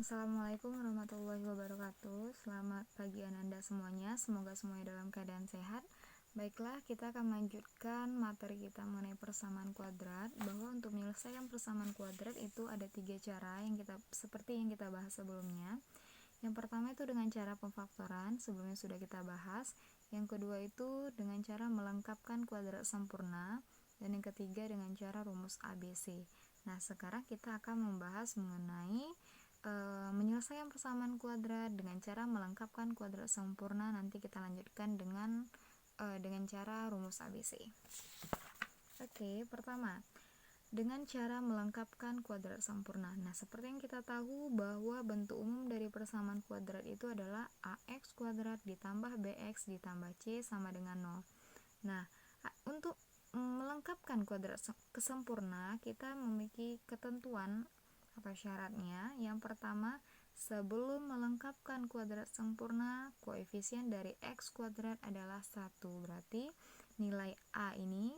Assalamualaikum warahmatullahi wabarakatuh. Selamat pagi Ananda semuanya. Semoga semuanya dalam keadaan sehat. Baiklah, kita akan melanjutkan materi kita mengenai persamaan kuadrat. Bahwa untuk menyelesaikan persamaan kuadrat itu ada 3 cara yang seperti yang kita bahas sebelumnya. Yang pertama itu dengan cara pemfaktoran, sebelumnya sudah kita bahas. Yang kedua itu dengan cara melengkapkan kuadrat sempurna. Dan yang ketiga dengan cara rumus ABC. Nah, sekarang kita akan membahas mengenai menyelesaikan persamaan kuadrat dengan cara melengkapkan kuadrat sempurna. Nanti kita lanjutkan dengan cara rumus ABC. Oke, pertama dengan cara melengkapkan kuadrat sempurna. Nah, seperti yang kita tahu bahwa bentuk umum dari persamaan kuadrat itu adalah AX kuadrat ditambah BX ditambah C sama dengan 0. Nah, untuk melengkapkan kuadrat kesempurna kita memiliki ketentuan atau syaratnya. Yang pertama, sebelum melengkapkan kuadrat sempurna, koefisien dari X kuadrat adalah 1. Berarti nilai A ini,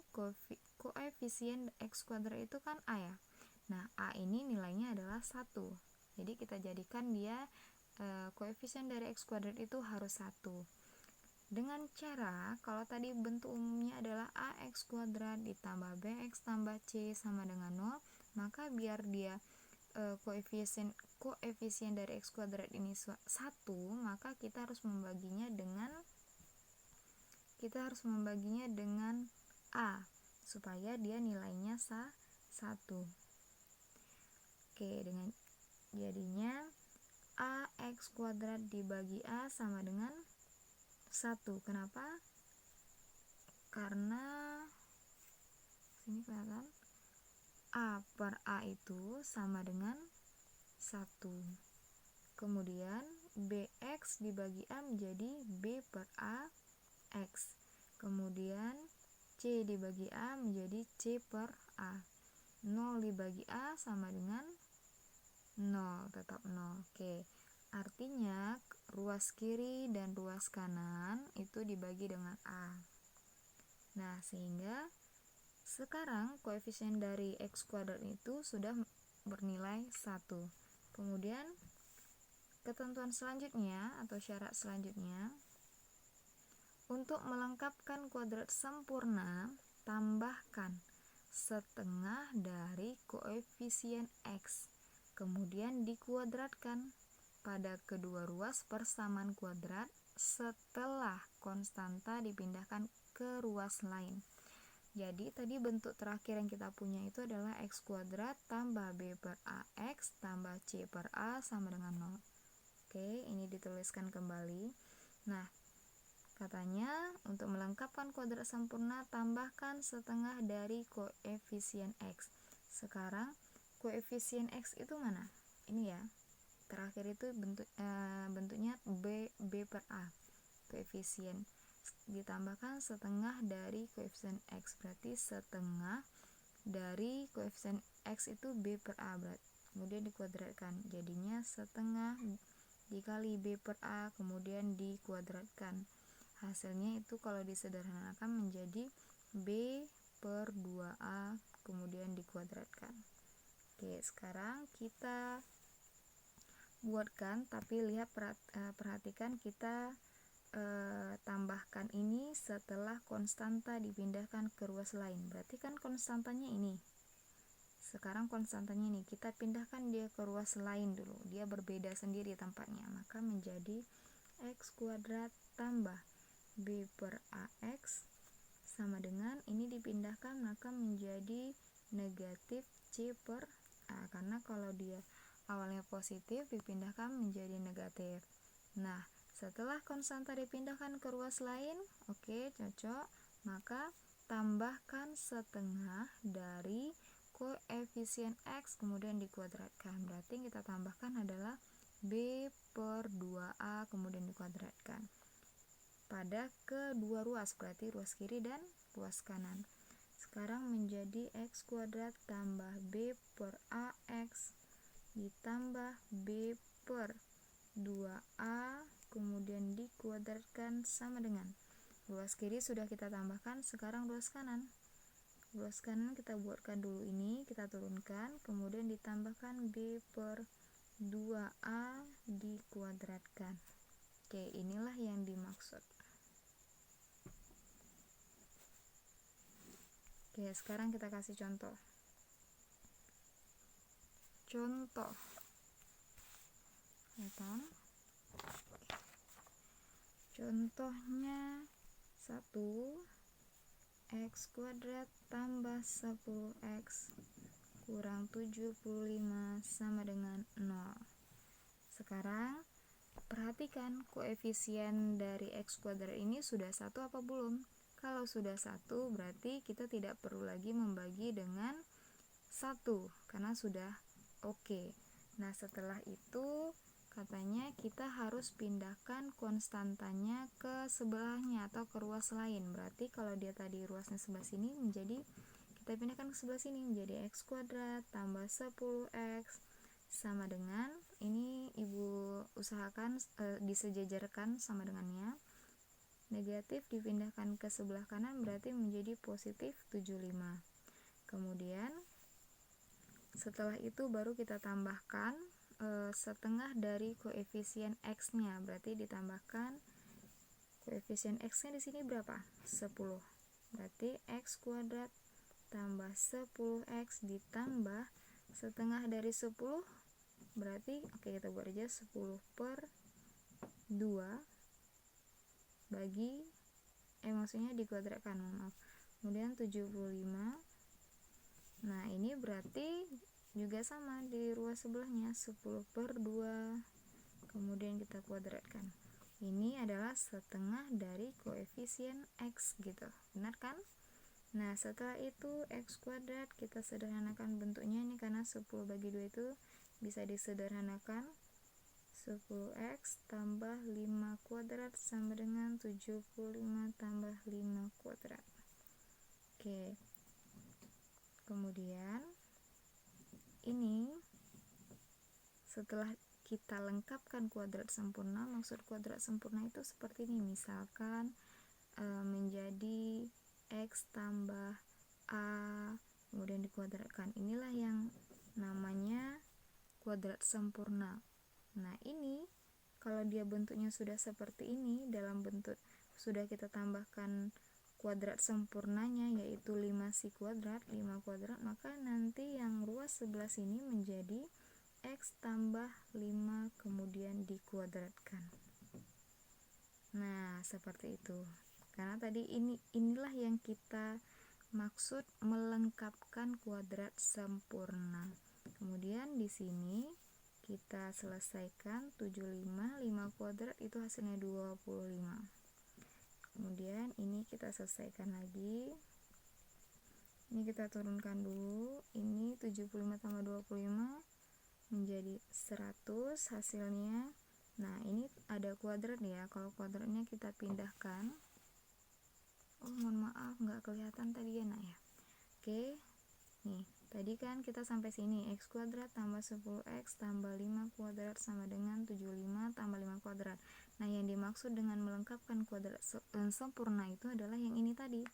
koefisien X kuadrat itu kan A ya. Nah, A ini nilainya adalah 1. Jadi kita jadikan dia koefisien dari X kuadrat itu harus 1. Dengan cara, kalau tadi bentuk umumnya adalah AX kuadrat ditambah BX tambah C sama dengan 0, maka biar dia koefisien dari X kuadrat ini 1, maka kita harus membaginya dengan A supaya dia nilainya 1. Oke, jadinya AX kuadrat dibagi A sama dengan 1. Kenapa? Karena sini kelihatan A per A itu sama dengan 1. Kemudian BX dibagi A menjadi B per A X. Kemudian C dibagi A menjadi C per A. 0 dibagi A sama dengan 0, tetap 0. Oke, artinya ruas kiri dan ruas kanan itu dibagi dengan A. Nah, sehingga sekarang koefisien dari X kuadrat itu sudah bernilai 1. Kemudian ketentuan selanjutnya atau syarat selanjutnya, untuk melengkapkan kuadrat sempurna, tambahkan setengah dari koefisien X, kemudian dikuadratkan pada kedua ruas persamaan kuadrat setelah konstanta dipindahkan ke ruas lain. Jadi tadi bentuk terakhir yang kita punya itu adalah X kuadrat tambah B per AX tambah C per A sama dengan 0. Oke, ini dituliskan kembali. Nah, katanya untuk melengkapkan kuadrat sempurna tambahkan setengah dari koefisien X. Sekarang koefisien X itu mana? Ini ya. Terakhir itu bentuknya B per A. Koefisien ditambahkan setengah dari koefisien X, berarti setengah dari koefisien X itu B per A, kemudian dikuadratkan, jadinya setengah dikali B per A kemudian dikuadratkan. Hasilnya itu kalau disederhanakan menjadi B per 2A kemudian dikuadratkan. Oke, sekarang kita buatkan, tapi perhatikan kita tambahkan ini setelah konstanta dipindahkan ke ruas lain. Berarti kan konstantanya ini. Sekarang konstantanya ini kita pindahkan dia ke ruas lain dulu. Dia berbeda sendiri tempatnya. Maka menjadi X kuadrat tambah B per AX sama dengan ini dipindahkan maka menjadi negatif C per A. Karena kalau dia awalnya positif dipindahkan menjadi negatif. Nah, setelah konstanta dipindahkan ke ruas lain, oke, cocok, maka tambahkan setengah dari koefisien X kemudian dikuadratkan. Berarti yang kita tambahkan adalah B per 2A kemudian dikuadratkan pada kedua ruas, berarti ruas kiri dan ruas kanan. Sekarang menjadi X kuadrat tambah B per AX ditambah B per 2A kemudian dikuadratkan sama dengan ruas kiri sudah kita tambahkan, sekarang ruas kanan kita buatkan dulu ini, kita turunkan, kemudian ditambahkan B per 2A dikuadratkan. Oke, inilah yang dimaksud. Oke, sekarang kita kasih contoh. Contoh. Contohnya 1x kuadrat tambah 10x kurang 75 sama dengan 0. Sekarang perhatikan koefisien dari x kuadrat ini sudah 1 apa belum? Kalau sudah 1 berarti kita tidak perlu lagi membagi dengan 1 karena sudah oke. Nah, setelah itu katanya kita harus pindahkan konstantanya ke sebelahnya atau ke ruas lain. Berarti kalau dia tadi ruasnya sebelah sini, menjadi kita pindahkan ke sebelah sini menjadi x kuadrat tambah 10x sama dengan, ini ibu usahakan disejajarkan sama dengannya. Negatif dipindahkan ke sebelah kanan berarti menjadi positif 75. Kemudian setelah itu baru kita tambahkan setengah dari koefisien x-nya, berarti ditambahkan koefisien x-nya di sini berapa? 10. Berarti x kuadrat tambah 10x ditambah setengah dari 10, berarti oke, kita buat aja 10 per 2 bagi maksudnya dikuadratkan, maaf. Kemudian 75. Nah, ini berarti juga sama di ruas sebelahnya 10 per 2, kemudian kita kuadratkan. Ini adalah setengah dari koefisien x gitu, benar kan? Nah, setelah itu x kuadrat kita sederhanakan bentuknya ini karena 10 bagi 2 itu bisa disederhanakan. 10x tambah 5 kuadrat sama dengan 75 tambah 5 kuadrat. Oke. Kemudian ini setelah kita lengkapkan kuadrat sempurna, maksud kuadrat sempurna itu seperti ini, misalkan menjadi x tambah a kemudian dikuadratkan, inilah yang namanya kuadrat sempurna. Nah, ini kalau dia bentuknya sudah seperti ini, dalam bentuk sudah kita tambahkan kuadrat sempurnanya yaitu 5 kuadrat, maka nanti yang ruas sebelah sini menjadi x tambah 5 kemudian dikuadratkan. Nah, seperti itu. Karena tadi inilah yang kita maksud melengkapkan kuadrat sempurna. Kemudian di sini kita selesaikan 75, 5 kuadrat itu hasilnya 25. Kemudian ini kita selesaikan lagi. Ini kita turunkan dulu. Ini 75 tambah 25 menjadi 100 hasilnya. Nah, ini ada kuadrat ya. Kalau kuadratnya kita pindahkan. Oh, mohon maaf, nggak kelihatan tadi ya, nak ya. Oke. Nih, tadi kan kita sampai sini, x kuadrat tambah 10x tambah 5 kuadrat sama dengan 75 tambah 5 kuadrat. Nah, yang dimaksud dengan melengkapkan kuadrat sempurna itu adalah yang ini tadi,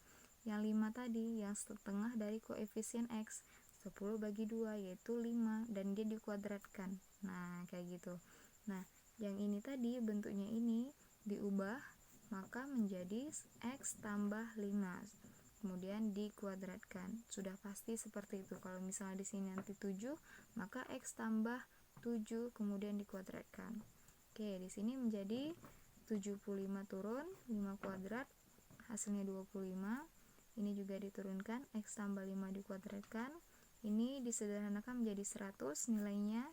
yang 5 tadi, yang setengah dari koefisien x, 10 bagi 2 yaitu 5, dan dia dikuadratkan. Nah, kayak gitu. Nah, yang ini tadi bentuknya ini diubah, maka menjadi x tambah 5. Kemudian dikuadratkan. Sudah pasti seperti itu. Kalau misalnya di sini nanti 7, maka x tambah 7 kemudian dikuadratkan. Oke, di sini menjadi 75 turun 5 kuadrat hasilnya 25. Ini juga diturunkan, x tambah 5 dikuadratkan. Ini disederhanakan menjadi 100 nilainya.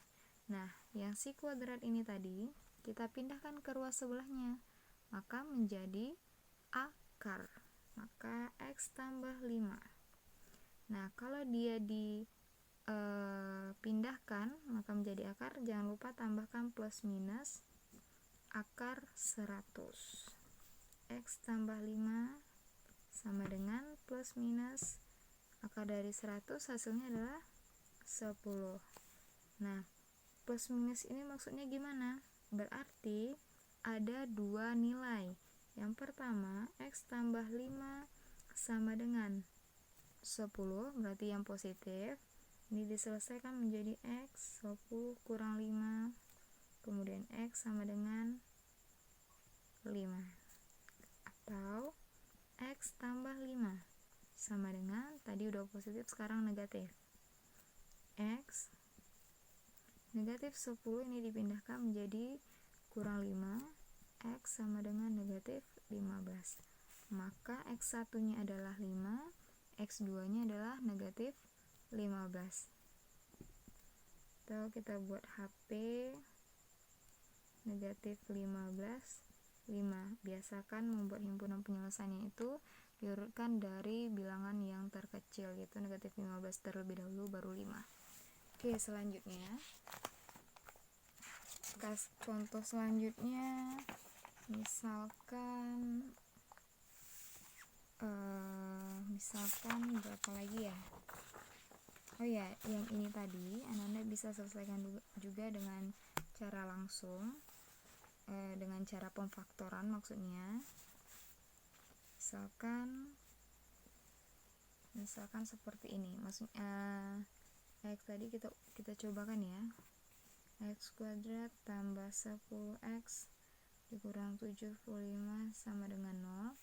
Nah, yang si kuadrat ini tadi kita pindahkan ke ruas sebelahnya, maka menjadi akar. Maka x tambah 5. Nah, kalau dia dipindahkan maka menjadi akar, jangan lupa tambahkan plus minus akar 100. X tambah 5 sama dengan plus minus akar dari 100, hasilnya adalah 10. Nah, plus minus ini maksudnya gimana? Berarti ada dua nilai. Yang pertama, x tambah 5 sama dengan 10, berarti yang positif. Ini diselesaikan menjadi X 10 kurang 5, kemudian X sama dengan 5, atau X tambah 5 sama dengan, tadi udah positif sekarang negatif, X negatif 10 ini dipindahkan menjadi kurang 5, X sama dengan negatif 15. Maka X1 nya adalah 5, X2 nya adalah negatif 15. Atau kita buat HP negatif 15, 5. Biasakan membuat himpunan penyelesaiannya itu diurutkan dari bilangan yang terkecil, yaitu negatif 15 terlebih dahulu baru 5. Oke, selanjutnya contoh selanjutnya misalkan berapa lagi ya? Oh ya, yang ini tadi Anda bisa selesaikan juga dengan cara langsung, dengan cara pemfaktoran maksudnya. Misalkan seperti ini. Maksudnya X tadi kita cobakan ya. X kuadrat tambah 10x dikurang 75 sama dengan 0.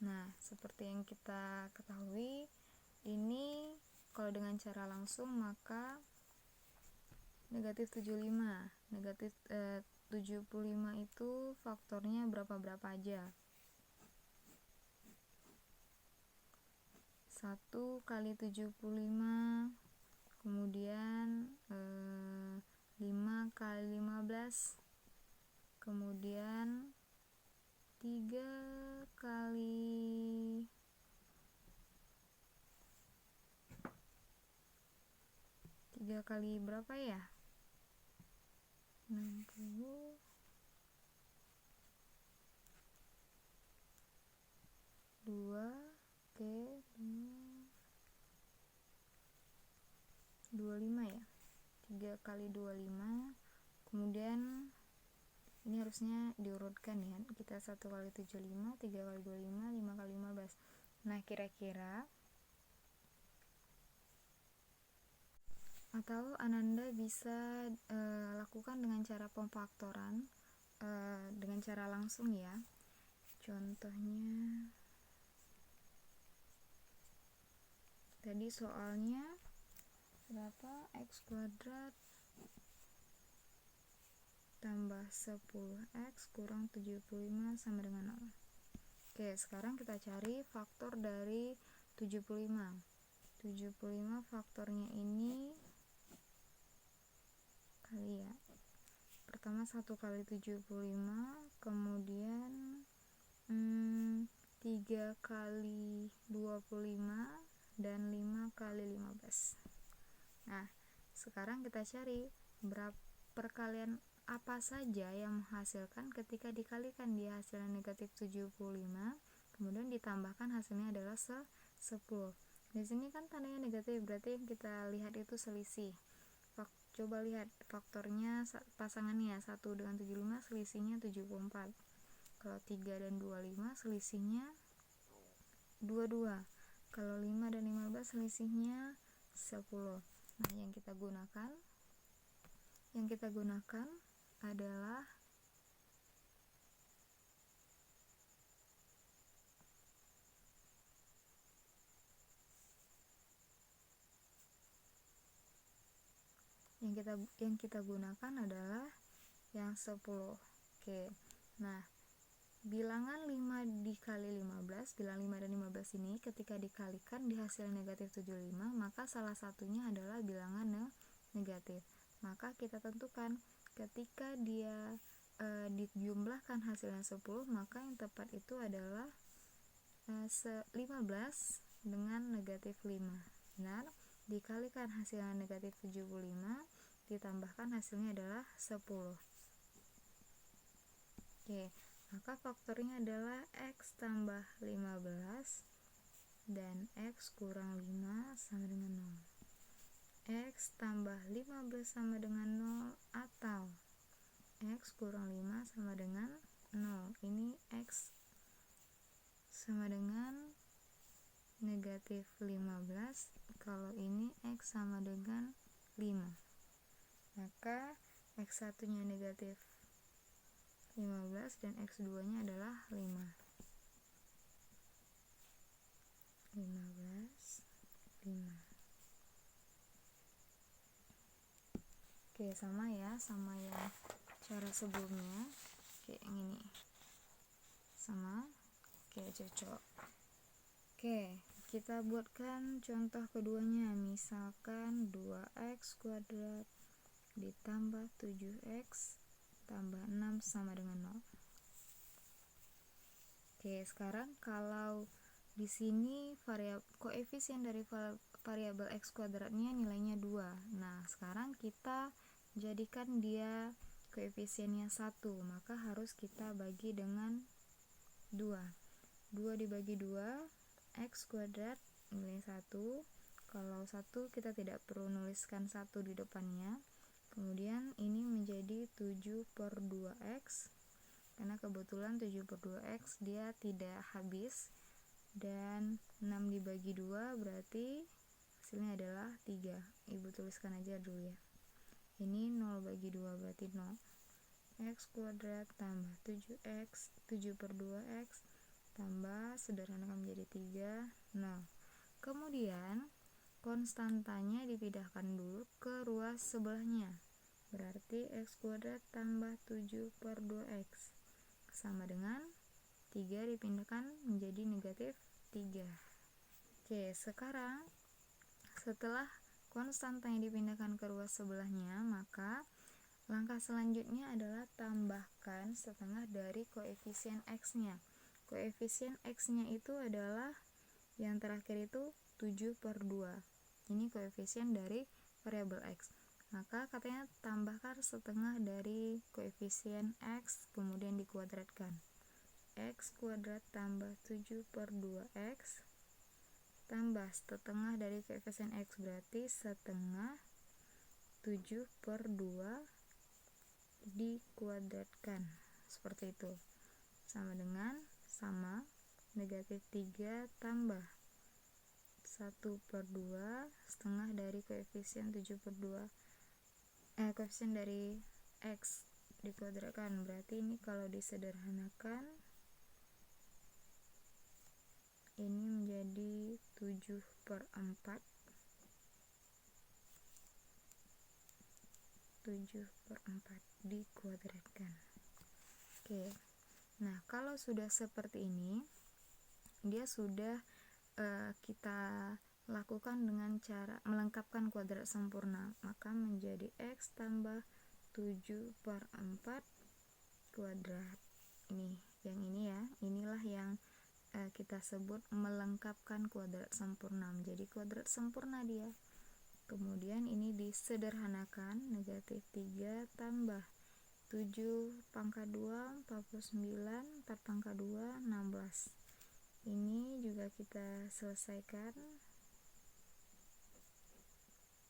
Nah, seperti yang kita ketahui, ini kalau dengan cara langsung maka negatif 75. Negatif 75 itu faktornya berapa aja? 1 kali 75, kemudian 5 kali 15, kemudian 3 kali berapa ya? 60, 2, oke, 25 ya. 3 kali 25, kemudian ini harusnya diurutkan ya, kita 1 kali 75, 3 kali 25, 5 kali 15. Nah, kira-kira atau Ananda bisa lakukan dengan cara pemfaktoran, dengan cara langsung ya. Contohnya tadi soalnya berapa? X kuadrat tambah 10x kurang 75 sama dengan 0. Oke, sekarang kita cari faktor dari 75. 75 faktornya ini kali ya. Pertama 1 kali 75, kemudian 3 kali 25, dan 5 kali 15. Nah, sekarang kita cari berapa perkalian apa saja yang menghasilkan ketika dikalikan dia hasilnya negatif 75, kemudian ditambahkan hasilnya adalah 10. Di sini kan tandanya negatif, berarti yang kita lihat itu selisih. Coba lihat faktornya pasangannya, 1 dengan 75 selisihnya 74. Kalau 3 dan 25 selisihnya 22. Kalau 5 dan 15 selisihnya 10. Nah, yang kita gunakan adalah yang 10. Oke. Nah, bilangan 5 dikali 15, bilangan 5 dan 15 ini ketika dikalikan di hasil negatif 75, maka salah satunya adalah bilangan negatif. Maka kita tentukan ketika dia dijumlahkan hasilnya 10, maka yang tepat itu adalah 15 dengan negatif 5. Benar? Dikalikan hasilnya negatif 75, ditambahkan hasilnya adalah 10. Oke, maka faktornya adalah X tambah 15 dan X kurang 5 sama dengan 0. X tambah 15 sama dengan 0 atau X kurang 5 sama dengan 0. Ini X sama dengan negatif negatif 15, kalau ini X sama dengan 5. Maka X1 nya negatif 15 dan X2 nya adalah 5. 15, 5. Oke, sama ya, sama yang cara sebelumnya. Oke, yang ini sama. Oke, cocok. Oke, kita buatkan contoh keduanya. Misalkan 2x kuadrat ditambah 7x tambah 6 sama dengan 0. Oke, sekarang kalau di sini koefisien dari variabel x kuadratnya nilainya 2. Nah, sekarang kita jadikan dia koefisiennya 1, maka harus kita bagi dengan 2. 2 dibagi 2, x kuadrat nilai 1. Kalau 1 kita tidak perlu nuliskan 1 di depannya. Kemudian ini menjadi 7 per 2x, karena kebetulan 7 per 2x dia tidak habis. Dan 6 dibagi 2 berarti hasilnya adalah 3. Ibu tuliskan aja dulu ya. Ini 0 bagi 2 berarti 0. X kuadrat tambah 7x, 7 per 2x tambah, sederhanakan menjadi 3, 0. Kemudian konstantanya dipindahkan dulu ke ruas sebelahnya. Berarti x kuadrat tambah 7 per 2x sama dengan 3 dipindahkan menjadi negatif 3. Oke, sekarang setelah konstantanya dipindahkan ke ruas sebelahnya, maka langkah selanjutnya adalah tambahkan setengah dari koefisien x-nya. Koefisien x-nya itu adalah yang terakhir itu 7 per 2. Ini koefisien dari variabel x. Maka katanya tambahkan setengah dari koefisien x, kemudian dikuadratkan. X kuadrat tambah 7 per 2x tambah setengah dari koefisien x, berarti setengah 7 per 2 dikuadratkan. Seperti itu. Sama dengan negatif 3 tambah 1 per 2 setengah dari koefisien 7 per 2 koefisien dari x dikuadratkan. Berarti ini kalau disederhanakan ini menjadi 7 per 4. 7 per 4 dikuadratkan. Oke. Nah, kalau sudah seperti ini, dia sudah kita lakukan dengan cara melengkapkan kuadrat sempurna. Maka menjadi x tambah 7 per 4 kuadrat. Yang ini ya. Inilah yang kita sebut melengkapkan kuadrat sempurna. Menjadi kuadrat sempurna dia. Kemudian ini disederhanakan, negatif 3 tambah 7 pangkat 2, 49, 4 pangkat 2, 16. Ini juga kita selesaikan.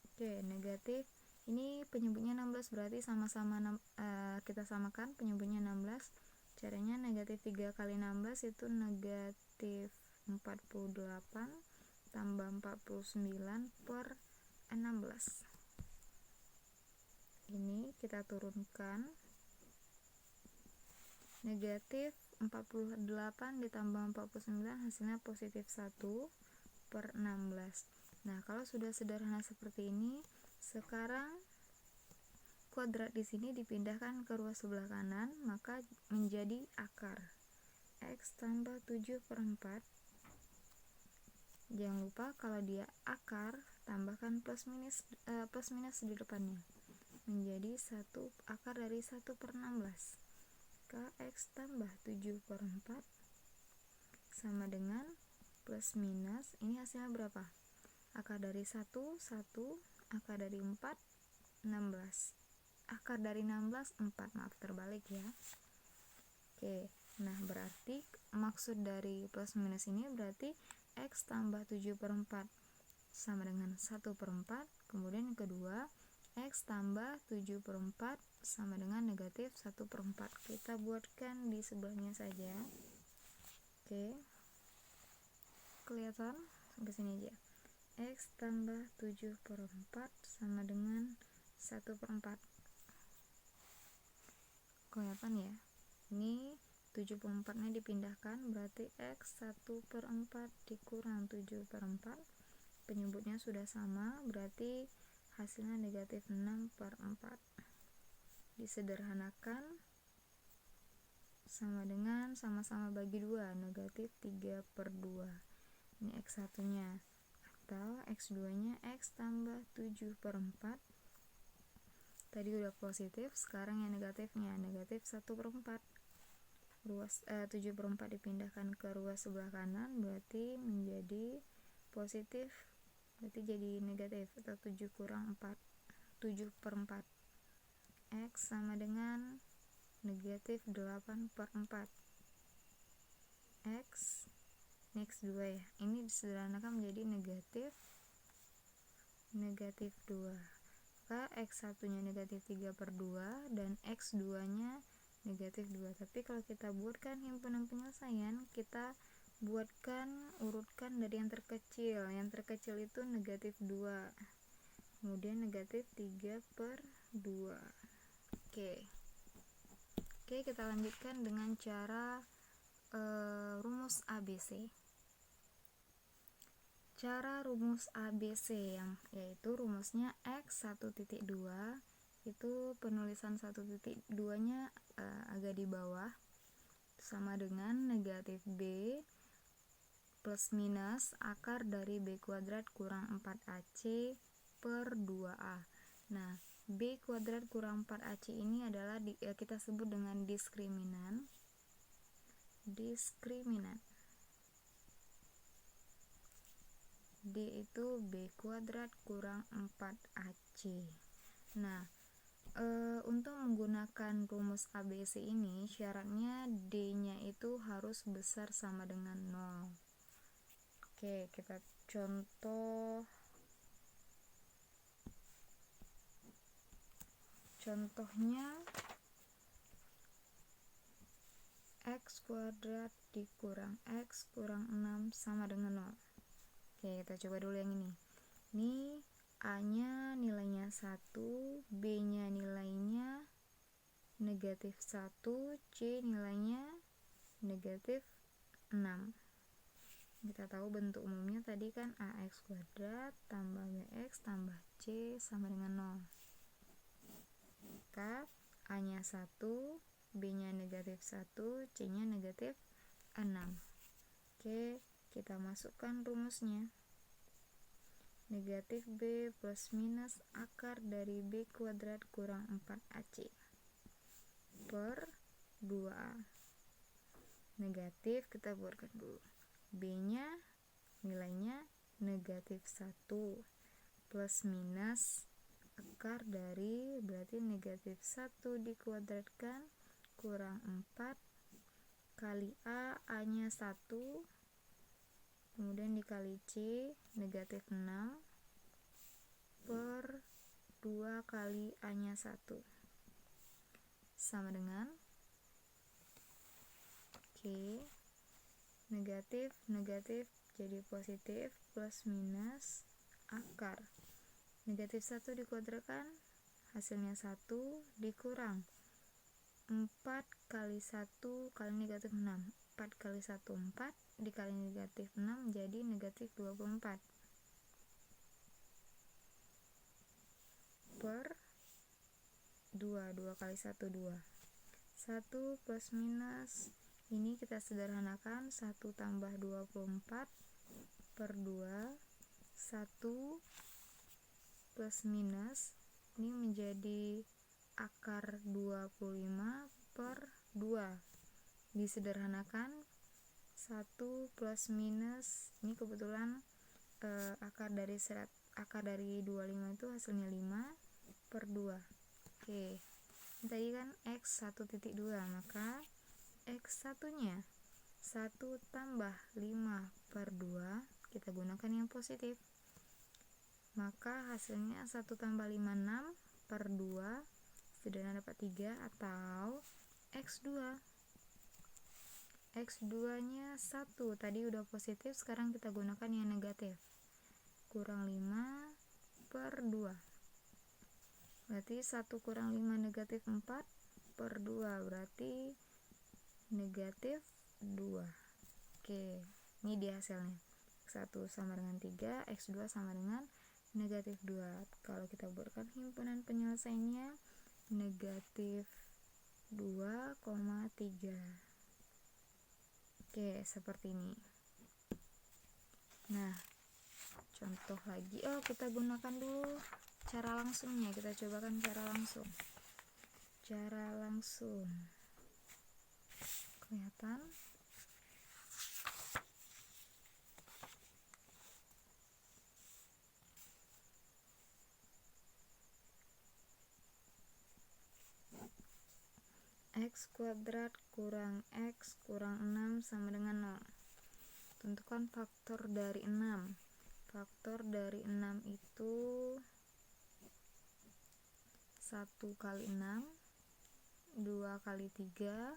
Oke, negatif. Ini penyebutnya 16, berarti sama-sama kita samakan penyebutnya 16. Caranya negatif 3 kali 16 itu negatif 48 tambah 49 per 16. Ini kita turunkan. Negatif 48 ditambah 49 hasilnya positif 1 per 16. Nah, kalau sudah sederhana seperti ini, sekarang kuadrat di sini dipindahkan ke ruas sebelah kanan, maka menjadi akar. X tambah 7 per 4. Jangan lupa kalau dia akar, tambahkan plus minus di depannya. Menjadi akar dari 1 per 16. X tambah 7 per 4 sama dengan plus minus, ini hasilnya berapa? Akar dari 1, 1, akar dari 4, 16. Akar dari 16, 4, maaf terbalik ya. Oke, nah berarti maksud dari plus minus ini berarti X tambah 7 per 4 sama dengan 1 per 4, kemudian yang kedua X tambah 7 per 4 sama dengan negatif 1 per 4. Kita buatkan di sebelahnya saja. Oke, kelihatan sampai sini aja. X tambah 7/4 sama dengan 1/4. Kelihatan ya, ini 7/4 nya dipindahkan, berarti X 1/4 dikurang 7/4, penyebutnya sudah sama, berarti hasilnya negatif 6/4. Disederhanakan sama dengan sama-sama bagi 2, negatif 3/2. Ini X1 nya, atau X2 nya X tambah 7/4. Tadi udah positif, sekarang yang negatifnya, negatif 1/4. Ruas 7/4 dipindahkan ke ruas sebelah kanan, berarti menjadi positif, berarti jadi negatif, atau 7 kurang 4, 7/4. X sama dengan negatif 8/4. X, ini X2 ya, ini disederhanakan menjadi negatif 2. Maka X1 nya negatif 3/2 dan X2 nya negatif 2. Tapi kalau kita buatkan himpunan penyelesaian, kita buatkan, urutkan dari yang terkecil. Yang terkecil itu negatif 2, kemudian negatif 3/2. Oke, kita lanjutkan dengan cara rumus ABC. Cara rumus ABC yaitu rumusnya X1.2, itu penulisan 1.2 nya agak di bawah, sama dengan negatif B plus minus akar dari B kuadrat kurang 4AC per 2A. Nah, B kuadrat kurang 4AC ini adalah kita sebut dengan diskriminan. D itu B kuadrat kurang 4AC. Nah, untuk menggunakan rumus ABC ini, syaratnya D-nya itu harus besar sama dengan 0. Oke, kita contohnya X kuadrat dikurang X kurang 6 sama dengan 0. Oke, kita coba dulu yang ini. Ini A-nya nilainya 1, B-nya nilainya negatif 1, C nilainya negatif 6. Kita tahu bentuk umumnya tadi kan AX kuadrat tambah BX tambah C sama dengan 0. Maka A-nya 1, B-nya negatif 1, C-nya negatif 6. Oke, kita masukkan rumusnya. Negatif B plus minus akar dari B kuadrat kurang 4AC per 2A. Negatif kita buatkan dulu. B-nya nilainya negatif 1 plus minus akar dari, berarti negatif 1 dikuadratkan kurang 4 kali A-nya 1, kemudian dikali C negatif 6 per 2 kali A-nya 1 sama dengan negatif jadi positif plus minus akar negatif 1 dikuadratkan hasilnya 1 dikurang 4 kali 1 kali negatif 6, 4 kali 1 4 dikali negatif 6 jadi negatif 24 per 2 kali 1 2. 1 plus minus ini kita sederhanakan, 1 tambah 24 per 2, 1 plus minus ini menjadi akar 25 per 2. Disederhanakan, 1 plus minus ini kebetulan akar dari 25 itu hasilnya 5 per 2. Oke, tadi kan X 1.2, maka X1 nya 1 tambah 5 per 2, kita gunakan yang positif, maka hasilnya 1 tambah 5 6 per 2, sederhana dapat 3 atau X2. X2 nya 1, tadi udah positif, sekarang kita gunakan yang negatif, kurang 5 per 2, berarti 1 kurang 5 negatif 4 per 2, berarti negatif 2. Oke, ini dia hasilnya. X1 sama dengan 3, X2 sama dengan negatif 2. Kalau kita buatkan himpunan penyelesaiannya, negatif 2,3. Oke, seperti ini. Nah, contoh lagi, kita gunakan dulu cara langsungnya. Kita cobakan cara langsung. Kelihatan? X kuadrat kurang X kurang 6 sama dengan 0. Tentukan faktor dari 6. Faktor dari 6 itu 1 kali 6, 2 kali 3,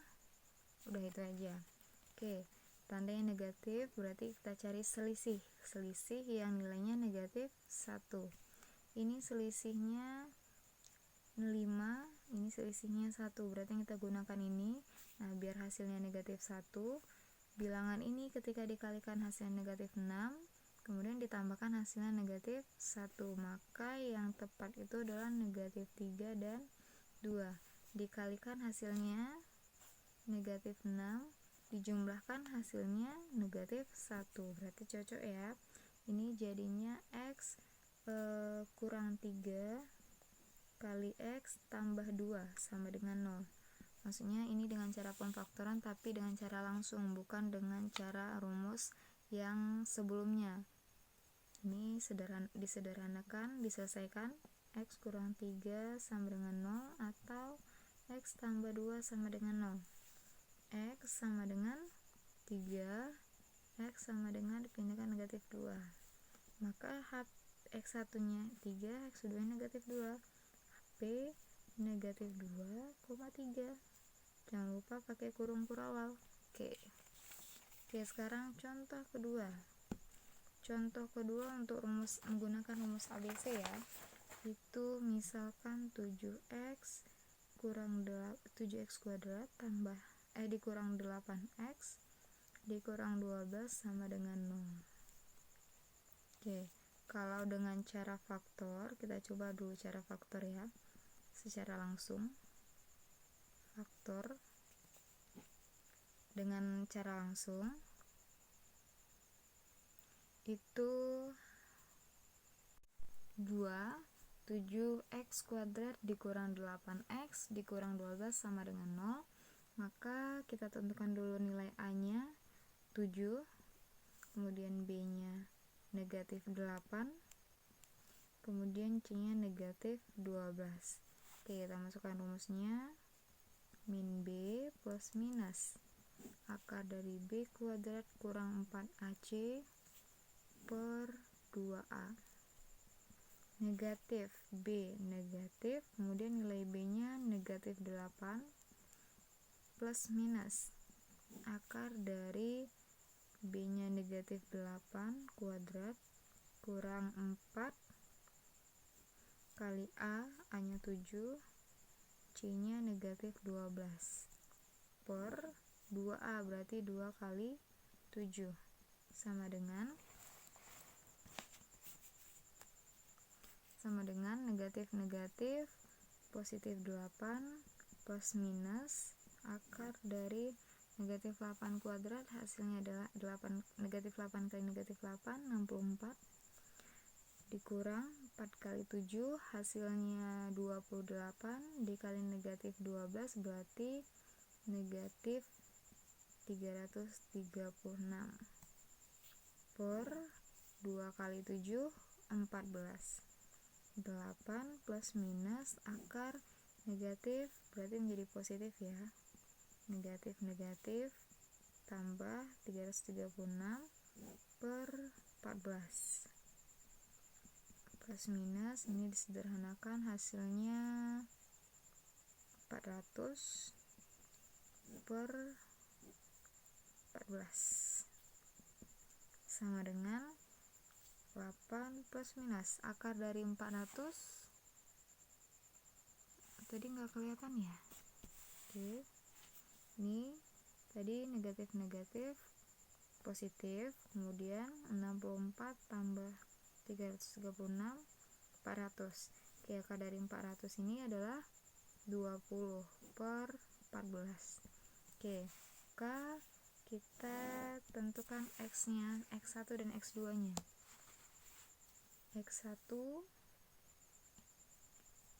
udah itu aja. Oke, tanda yang negatif berarti kita cari selisih yang nilainya negatif 1. Ini selisihnya 5, ini selisihnya 1, berarti kita gunakan ini. Nah, biar hasilnya negatif 1, bilangan ini ketika dikalikan hasilnya negatif 6, kemudian ditambahkan hasilnya negatif 1, maka yang tepat itu adalah negatif 3 dan 2. Dikalikan hasilnya negatif 6, dijumlahkan hasilnya negatif 1, berarti cocok ya. Ini jadinya X kurang 3 kali X tambah 2 sama dengan 0. Maksudnya ini dengan cara pemfaktoran tapi dengan cara langsung, bukan dengan cara rumus yang sebelumnya. Ini disederhanakan, diselesaikan. X kurang 3 sama dengan 0 atau X tambah 2 sama dengan 0. X sama dengan 3, X sama dengan dipindahkan negatif 2. Maka X1 nya 3, X2 nya negatif 2. P negatif 2,3. Jangan lupa pakai kurung kurawal. Oke, sekarang contoh kedua. Untuk menggunakan rumus ABC ya. Itu misalkan 7x kuadrat tambah dikurang 8x dikurang 12 sama dengan 0. Oke, kalau dengan cara faktor, kita coba dulu cara faktor ya. Secara langsung, faktor dengan cara langsung itu 7x kuadrat dikurang 8x dikurang 12 sama dengan 0. Maka kita tentukan dulu nilai A nya 7, kemudian B nya negatif 8, kemudian C nya negatif 12. Oke, kita masukkan rumusnya. Min B plus minus akar dari B kuadrat kurang 4AC per 2A. Negatif B negatif, kemudian nilai B nya negatif 8 plus minus akar dari B nya negatif 8 kuadrat kurang 4 kali A nya 7, C nya negatif 12 per 2A, berarti 2 kali 7 sama dengan negatif positif 8 plus minus akar dari negatif 8 kuadrat, hasilnya adalah 8, negatif 8 kali negatif 8, 64, dikurang 4 kali 7, hasilnya 28, dikali negatif 12, berarti negatif 336 per 2 kali 7, 14. 8 plus minus akar negatif berarti menjadi positif ya. Negatif tambah 336 per 14. Plus minus ini disederhanakan, hasilnya 400 per 14 sama dengan 8 plus minus akar dari 400 tadi nggak kelihatan ya. Oke, ini tadi negatif positif, kemudian 64 tambah 336 400. Oke, akar dari 400 ini adalah 20 per 14. Oke, maka kita tentukan X-nya, X1 dan X2 nya. X1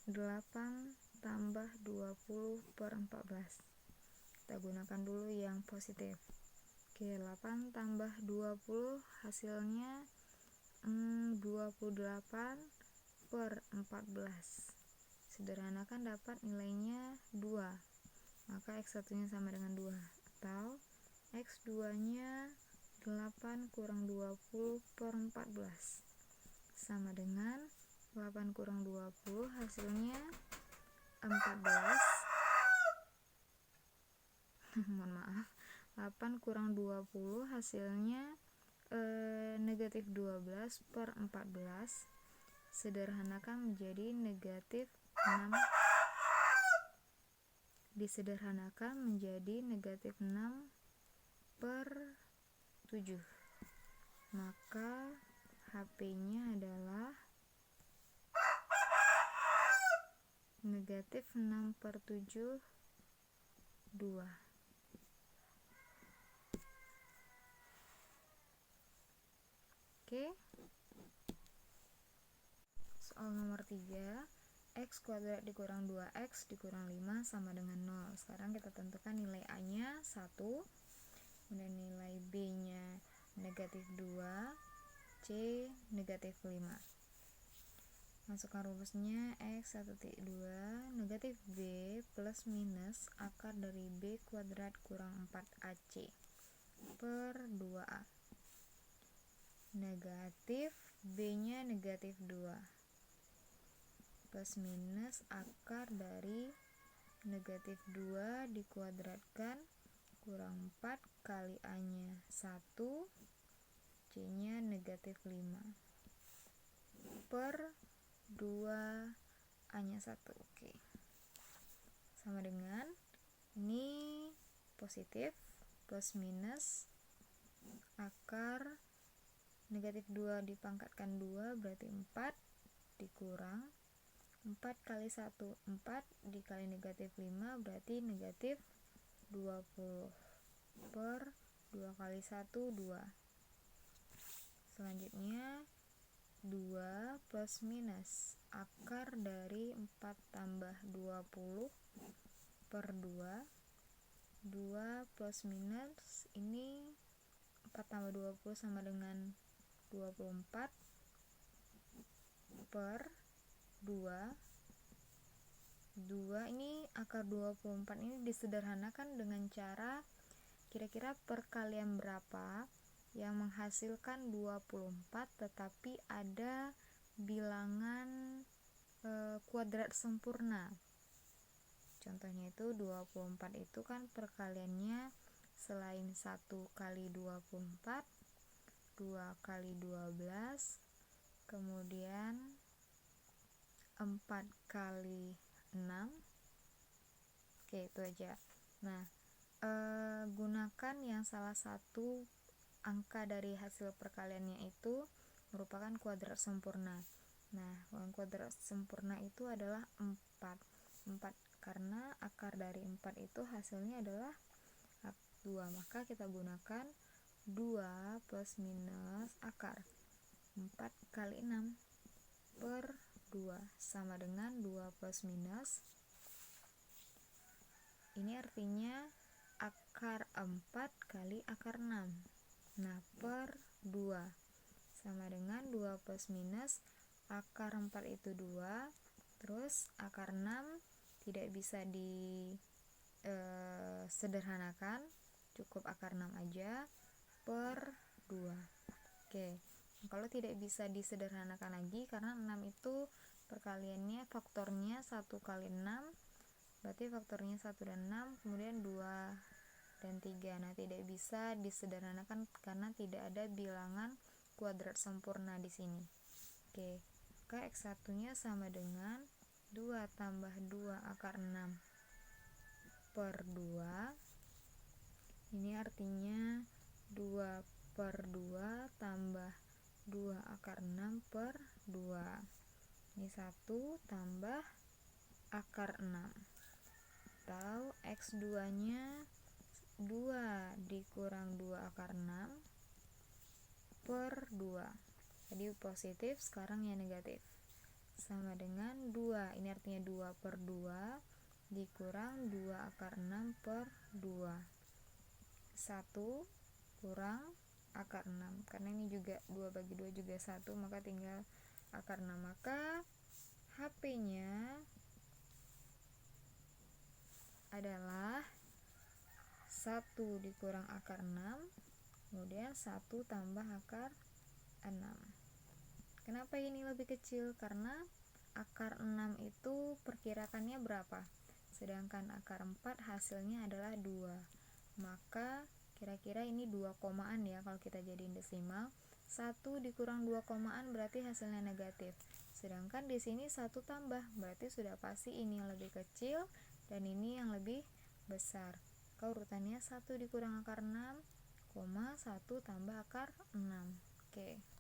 8 tambah 20 per 14. Kita gunakan dulu yang positif. Oke, 8 tambah 20 hasilnya 28 per 14. Sederhanakan dapat nilainya 2. Maka X1 nya sama dengan 2. Atau X2 nya 8 kurang 20 per 14 sama dengan 8 kurang 20 hasilnya 14. Mohon maaf, 8 kurang 20 hasilnya negatif 12 per 14. Sederhanakan menjadi negatif 6. Disederhanakan menjadi negatif 6 per 7. Maka HP-nya adalah negatif 6 per 7 2. Oke, soal nomor 3, X kuadrat dikurang 2X dikurang 5 sama dengan 0. Sekarang kita tentukan nilai A nya 1, kemudian nilai B nya negatif 2, C negatif 5. Masukkan rumusnya X1,2 negatif B plus minus akar dari B kuadrat kurang 4AC per 2A. Negatif B nya negatif 2 plus minus akar dari negatif 2 dikuadratkan kurang 4 kali A nya 1, C nya negatif 5 per 2 A nya 1. Oke, sama dengan ini positif plus minus akar negatif 2 dipangkatkan 2 berarti 4 dikurang 4 kali 1 4 dikali negatif 5 berarti negatif 20 per 2 kali 1 2. Selanjutnya 2 plus minus akar dari 4 tambah 20 per 2. 2 plus minus ini 4 tambah 20 sama dengan 24 per 2. 2 ini akar 24 ini disederhanakan dengan cara kira-kira perkalian berapa yang menghasilkan 24 tetapi ada bilangan kuadrat sempurna. Contohnya itu 24 itu kan perkaliannya selain 1 kali 24 2 kali 12, kemudian 4 kali 6. Oke, itu aja. Nah, gunakan yang salah satu angka dari hasil perkaliannya itu merupakan kuadrat sempurna. Nah, kuadrat sempurna itu adalah 4 karena akar dari 4 itu hasilnya adalah 2, maka kita gunakan 2 plus minus akar 4 kali 6 per 2 sama dengan 2 plus minus ini artinya akar 4 kali akar 6. Nah, per 2 sama dengan 2 plus minus akar 4 itu 2, terus akar 6 tidak bisa sederhanakan, cukup akar 6 aja per 2. Oke, kalau tidak bisa disederhanakan lagi karena 6 itu perkaliannya faktornya 1 kali 6 berarti faktornya 1 dan 6, kemudian 2 dan 3. Nah, tidak bisa disederhanakan karena tidak ada bilangan kuadrat sempurna di sini. Oke, maka X1-nya sama dengan 2 tambah 2 akar 6 per 2. Ini artinya 2 per 2 tambah 2 akar 6 per 2. Ini 1 tambah akar 6. Atau X2-nya 2 dikurang 2 akar 6 per 2. Tadi positif, sekarang yang negatif. Sama dengan 2. Ini artinya 2 per 2 dikurang 2 akar 6 per 2. 1 kurang akar 6. Karena ini juga 2 bagi 2 juga 1, maka tinggal akar 6. Maka HP-nya adalah 1 dikurang akar 6, kemudian 1 tambah akar 6. Kenapa ini lebih kecil? Karena akar 6 itu perkirakannya berapa? Sedangkan akar 4 hasilnya adalah 2. Maka kira-kira ini 2 komaan ya kalau kita jadiin desimal. 1 dikurang 2 komaan berarti hasilnya negatif. Sedangkan di sini 1 tambah, berarti sudah pasti ini yang lebih kecil dan ini yang lebih besar. Urutannya 1 dikurang akar 6, 1 tambah akar 6. Oke.